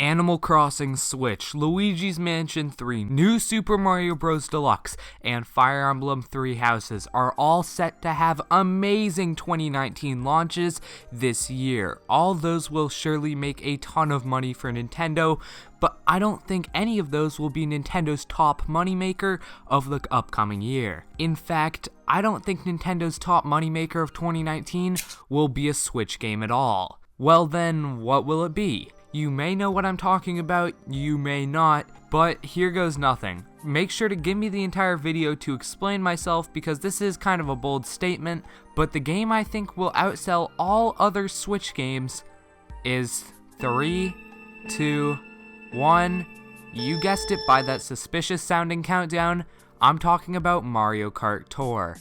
Animal Crossing Switch, Luigi's Mansion 3, New Super Mario Bros. Deluxe, and Fire Emblem 3 Houses are all set to have amazing 2019 launches this year. All those will surely make a ton of money for Nintendo, but I don't think any of those will be Nintendo's top moneymaker of the upcoming year. In fact, I don't think Nintendo's top moneymaker of 2019 will be a Switch game at all. Well then, what will it be? You may know what I'm talking about, you may not, but here goes nothing. Make sure to give me the entire video to explain myself because this is kind of a bold statement, but the game I think will outsell all other Switch games is 3, 2, 1, you guessed it by that suspicious sounding countdown, I'm talking about Mario Kart Tour.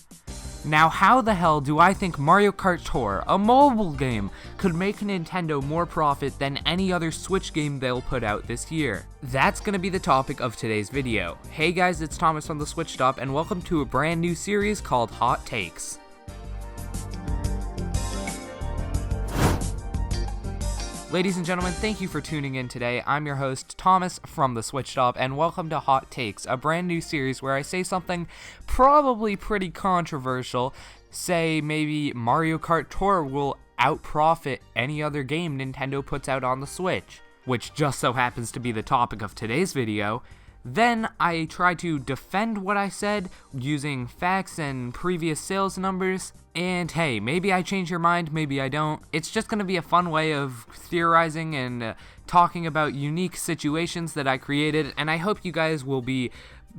Now how the hell do I think Mario Kart Tour, a mobile game, could make Nintendo more profit than any other Switch game they'll put out this year? That's gonna be the topic of today's video. Hey guys, it's Thomas from the Switch Stop and welcome to a brand new series called Hot Takes. Ladies and gentlemen, thank you for tuning in today. I'm your host, Thomas from the Switch Stop, and welcome to Hot Takes, a brand new series where I say something probably pretty controversial. Say maybe Mario Kart Tour will outprofit any other game Nintendo puts out on the Switch, which just so happens to be the topic of today's video. Then I try to defend what I said using facts and previous sales numbers, and hey, maybe I change your mind, maybe I don't. It's just going to be a fun way of theorizing and talking about unique situations that I created, and I hope you guys will be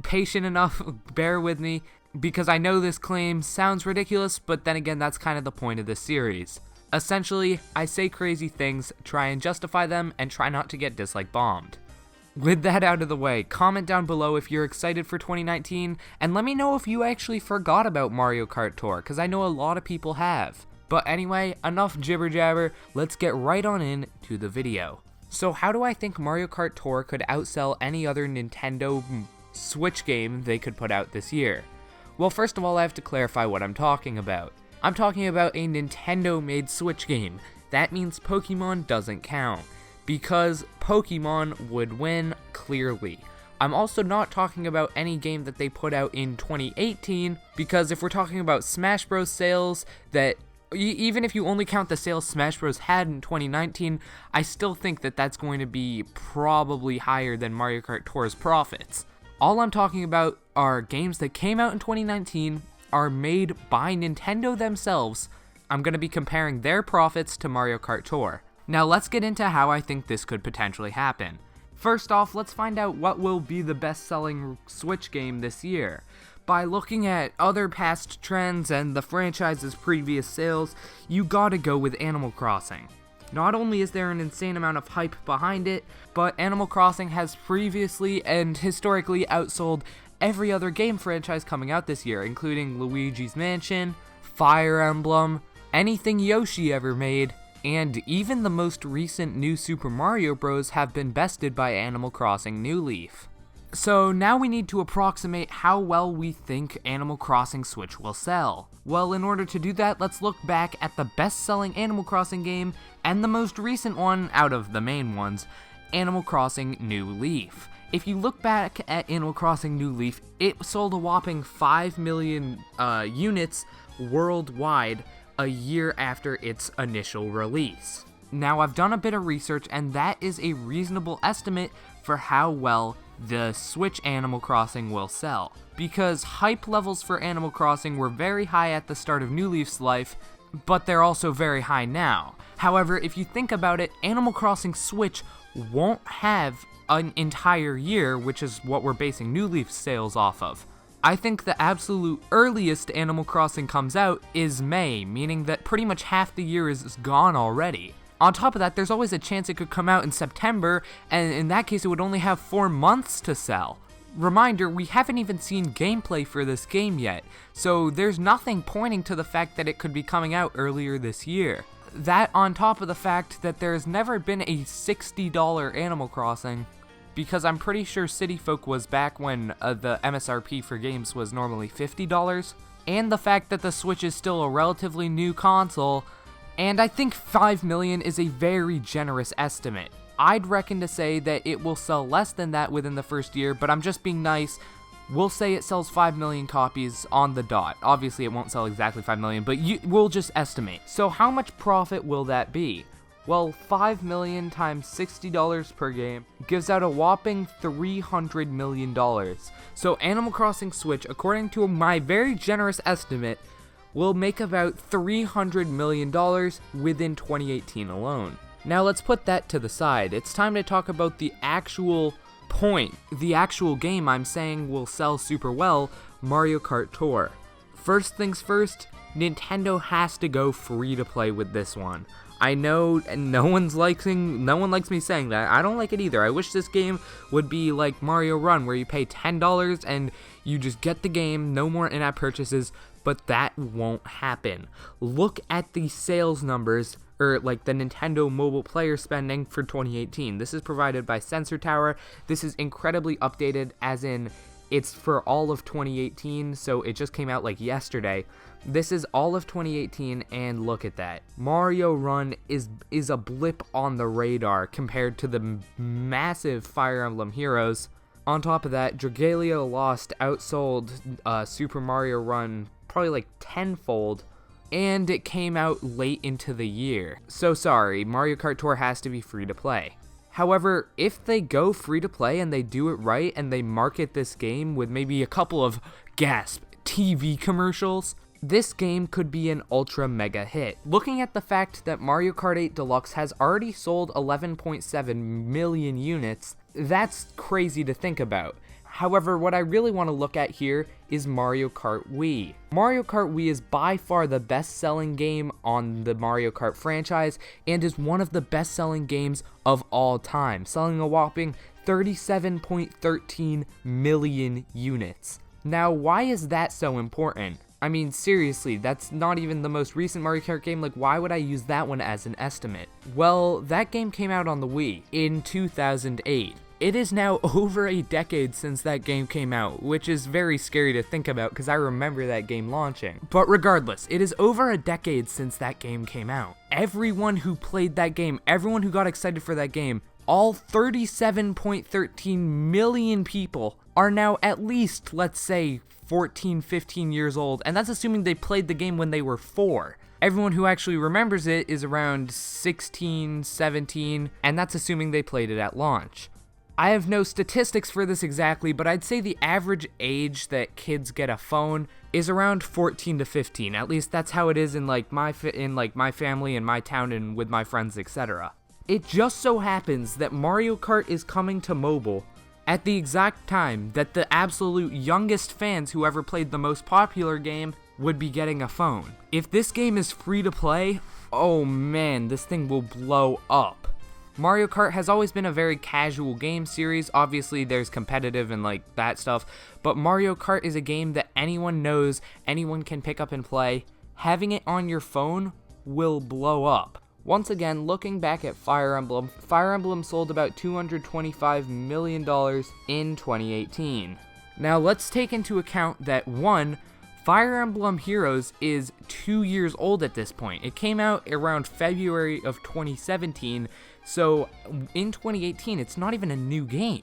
patient enough, bear with me, because I know this claim sounds ridiculous, but then again, that's kind of the point of this series. Essentially, I say crazy things, try and justify them, and try not to get dislike bombed. With that out of the way, comment down below if you're excited for 2019, and let me know if you actually forgot about Mario Kart Tour, because I know a lot of people have. But anyway, enough jibber jabber, let's get right on in to the video. So how do I think Mario Kart Tour could outsell any other Nintendo Switch game they could put out this year? Well, first of all, I have to clarify what I'm talking about. I'm talking about a Nintendo-made Switch game. That means Pokemon doesn't count, because Pokemon would win clearly. I'm also not talking about any game that they put out in 2018, because if we're talking about Smash Bros. Sales, that even if you only count the sales Smash Bros. Had in 2019, I still think that that's going to be probably higher than Mario Kart Tour's profits. All I'm talking about are games that came out in 2019, are made by Nintendo themselves. I'm going to be comparing their profits to Mario Kart Tour. Now let's get into how I think this could potentially happen. First off, let's find out what will be the best-selling Switch game this year. By looking at other past trends and the franchise's previous sales, you gotta go with Animal Crossing. Not only is there an insane amount of hype behind it, but Animal Crossing has previously and historically outsold every other game franchise coming out this year, including Luigi's Mansion, Fire Emblem, anything Yoshi ever made, and even the most recent New Super Mario Bros. Have been bested by Animal Crossing New Leaf. So now we need to approximate how well we think Animal Crossing Switch will sell. Well, in order to do that, let's look back at the best-selling Animal Crossing game, and the most recent one out of the main ones, Animal Crossing New Leaf. If you look back at Animal Crossing New Leaf, it sold a whopping 5 million units worldwide a year after its initial release. Now I've done a bit of research and that is a reasonable estimate for how well the Switch Animal Crossing will sell, because hype levels for Animal Crossing were very high at the start of New Leaf's life, but they're also very high now. However, if you think about it, Animal Crossing Switch won't have an entire year, which is what we're basing New Leaf's sales off of. I think the absolute earliest Animal Crossing comes out is May, meaning that pretty much half the year is gone already. On top of that, there's always a chance it could come out in September, and in that case it would only have 4 months to sell. Reminder, we haven't even seen gameplay for this game yet, so there's nothing pointing to the fact that it could be coming out earlier this year. That on top of the fact that there's never been a $60 Animal Crossing, because I'm pretty sure City Folk was back when the MSRP for games was normally $50, and the fact that the Switch is still a relatively new console, and I think 5 million is a very generous estimate. I'd reckon to say that it will sell less than that within the first year, but I'm just being nice. We'll say it sells 5 million copies on the dot. Obviously, it won't sell exactly 5 million, but we'll just estimate. So how much profit will that be? Well, 5 million times $60 per game gives out a whopping $300 million. So Animal Crossing Switch, according to my very generous estimate, will make about $300 million within 2018 alone. Now let's put that to the side. It's time to talk about the actual point, the actual game I'm saying will sell super well, Mario Kart Tour. First things first, Nintendo has to go free to play with this one. I know no one likes me saying that. I don't like it either. I wish this game would be like Mario Run, where you pay $10 and you just get the game, no more in-app purchases, but that won't happen. Look at the sales numbers, or like the Nintendo mobile player spending for 2018. This is provided by Sensor Tower. This is incredibly updated, as in it's for all of 2018, so it just came out like yesterday. This is all of 2018, and look at that. Mario Run is a blip on the radar compared to the massive Fire Emblem Heroes. On top of that, Dragalia Lost outsold Super Mario Run probably like tenfold, and it came out late into the year. So sorry, Mario Kart Tour has to be free to play. However, if they go free to play and they do it right and they market this game with maybe a couple of, gasp, TV commercials, this game could be an ultra mega hit. Looking at the fact that Mario Kart 8 Deluxe has already sold 11.7 million units, that's crazy to think about. However, what I really want to look at here is Mario Kart Wii. Mario Kart Wii is by far the best-selling game on the Mario Kart franchise and is one of the best-selling games of all time, selling a whopping 37.13 million units. Now, why is that so important? I mean, seriously, that's not even the most recent Mario Kart game. Like, why would I use that one as an estimate? Well, that game came out on the Wii in 2008. It is now over a decade since that game came out, which is very scary to think about because I remember that game launching. But regardless, it is over a decade since that game came out. Everyone who played that game, everyone who got excited for that game, all 37.13 million people are now at least, let's say, 14, 15 years old, and that's assuming they played the game when they were 4. Everyone who actually remembers it is around 16, 17, and that's assuming they played it at launch. I have no statistics for this exactly, but I'd say the average age that kids get a phone is around 14 to 15. At least that's how it is in my family and my town and with my friends, etc. It just so happens that Mario Kart is coming to mobile at the exact time that the absolute youngest fans who ever played the most popular game would be getting a phone. If this game is free to play, oh man, this thing will blow up. Mario Kart has always been a very casual game series. Obviously, there's competitive and that stuff, but Mario Kart is a game that anyone knows, anyone can pick up and play. Having it on your phone will blow up. Once again, looking back at Fire Emblem sold about $225 million in 2018. Now, let's take into account that 1, Fire Emblem Heroes is 2 years old at this point. It came out around February of 2017, so in 2018, it's not even a new game.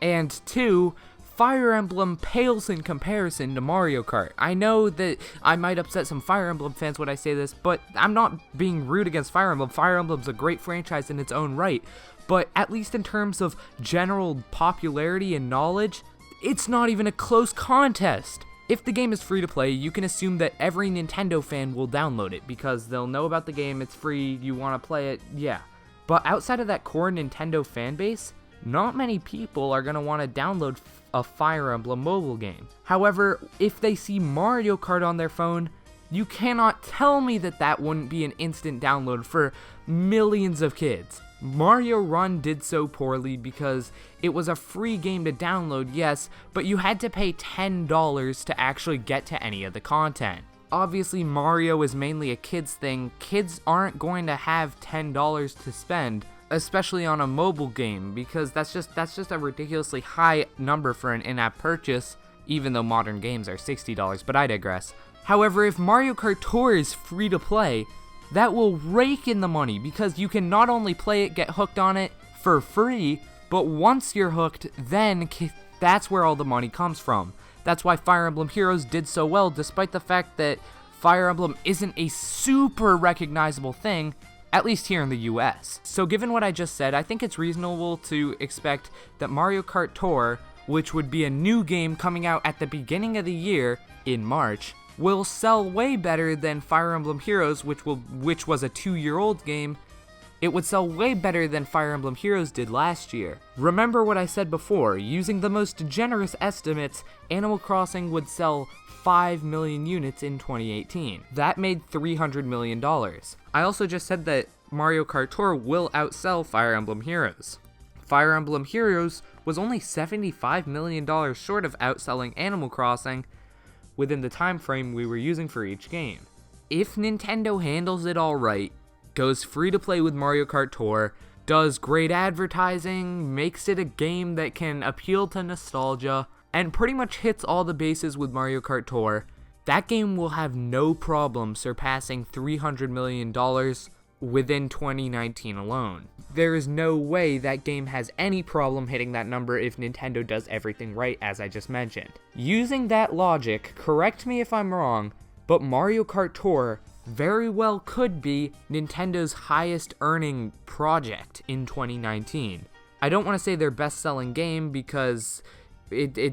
And 2, Fire Emblem pales in comparison to Mario Kart. I know that I might upset some Fire Emblem fans when I say this, but I'm not being rude against Fire Emblem. Fire Emblem's a great franchise in its own right, but at least in terms of general popularity and knowledge, it's not even a close contest. If the game is free to play, you can assume that every Nintendo fan will download it because they'll know about the game, it's free, you want to play it, yeah. But outside of that core Nintendo fan base, not many people are going to want to download a Fire Emblem mobile game. However, if they see Mario Kart on their phone, you cannot tell me that that wouldn't be an instant download for millions of kids. Mario Run did so poorly because it was a free game to download, yes, but you had to pay $10 to actually get to any of the content. Obviously, Mario is mainly a kids thing. Kids aren't going to have $10 to spend, especially on a mobile game, because that's just a ridiculously high number for an in-app purchase, even though modern games are $60, but I digress. However, if Mario Kart Tour is free to play, that will rake in the money because you can not only play it, get hooked on it, for free, but once you're hooked, then that's where all the money comes from. That's why Fire Emblem Heroes did so well, despite the fact that Fire Emblem isn't a super recognizable thing, at least here in the US. So given what I just said, I think it's reasonable to expect that Mario Kart Tour, which would be a new game coming out at the beginning of the year, in March, will sell way better than Fire Emblem Heroes, which was a 2-year-old game. It would sell way better than Fire Emblem Heroes did last year. Remember what I said before, using the most generous estimates, Animal Crossing would sell 5 million units in 2018. That made $300 million. I also just said that Mario Kart Tour will outsell Fire Emblem Heroes. Fire Emblem Heroes was only $75 million short of outselling Animal Crossing within the time frame we were using for each game. If Nintendo handles it all right, goes free to play with Mario Kart Tour, does great advertising, makes it a game that can appeal to nostalgia, and pretty much hits all the bases with Mario Kart Tour, that game will have no problem surpassing $300 million within 2019 alone. There is no way that game has any problem hitting that number if Nintendo does everything right, as I just mentioned. Using that logic, correct me if I'm wrong, but Mario Kart Tour very well could be Nintendo's highest earning project in 2019. I don't want to say their best-selling game because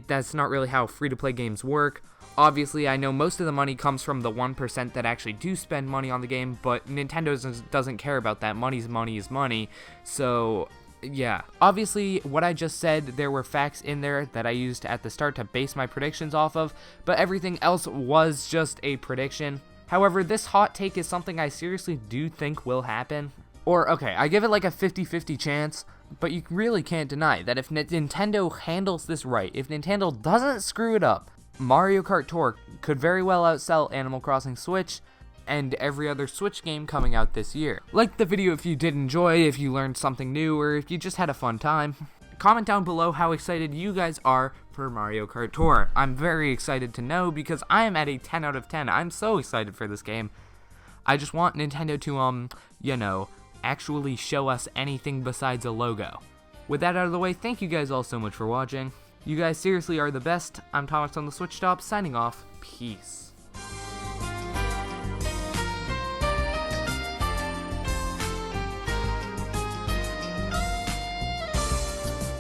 that's not really how free-to-play games work. Obviously, I know most of the money comes from the 1% that actually do spend money on the game, but Nintendo doesn't care about that. Money's money is money, so yeah. Obviously, what I just said, there were facts in there that I used at the start to base my predictions off of, but everything else was just a prediction. However, this hot take is something I seriously do think will happen. Or, okay, I give it like a 50-50 chance, but you really can't deny that if Nintendo handles this right, if Nintendo doesn't screw it up, Mario Kart Tour could very well outsell Animal Crossing Switch and every other Switch game coming out this year. Like the video if you did enjoy, if you learned something new, or if you just had a fun time. Comment down below how excited you guys are for Mario Kart Tour. I'm very excited to know because I am at a 10 out of 10. I'm so excited for this game. I just want Nintendo to, actually show us anything besides a logo. With that out of the way, thank you guys all so much for watching. You guys seriously are the best. I'm Thomas on the Switch Stop, signing off. Peace.